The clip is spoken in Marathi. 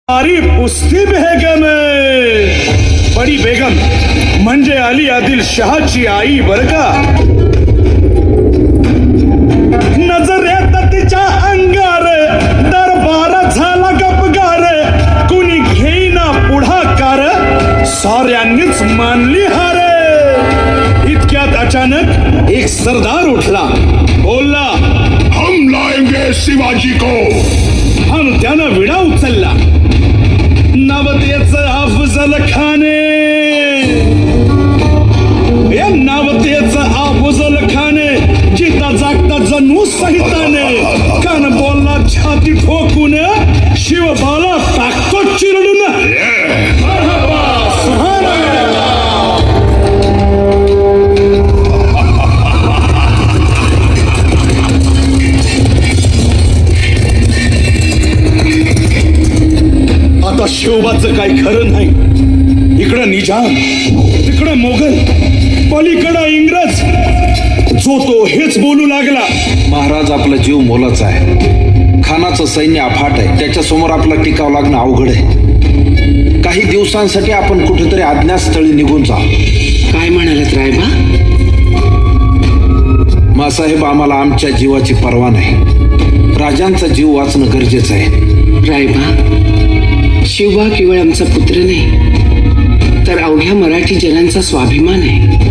सारी पुस्ती बेगम बडी बेगम म्हणजे अली आदिल शहाची आई बर का. नजरेत तिच्या अंगार दरबार झाला गपगार. कुणी घेईना पुढाकार साऱ्यांनीच मानली हार. इतक्यात अचानक एक सरदार उठला, बोलला, हम लाएंगे शिवाजी को. आणि त्यानं विडा उचलला. नवतेचं अफजल खाने, या नवतेचं अफजल खाने जिता जागता जणू सहिताने. कान बोलला छाती ठोकून, शिवबाला टाकतो चिरडून. मरहबा, सुभानअल्लाह. आता शिवबाचं काही खरं नाही. इकडं निजाम, तिकडं मोगल, पलीकडं इंग्रज. जो तो हेच बोलू लागला. महाराज, आपला जीव मोलाचा आहे. खानाचं सैन्य अफाट आहे. त्याच्यासमोर आपला टिकाव लागणं अवघड आहे. काही दिवसांसाठी आपण कुठेतरी अज्ञातस्थळी निघून जा. काय म्हणालात रायबा? मासाहेब, आम्हाला आमच्या जीवाची पर्वा नाही. राजांचा जीव वाचणं गरजेचं आहे. रायबा, शिवबा केवळ आमचा पुत्र नाही, तर अवघ्या मराठी जनांचा स्वाभिमान आहे.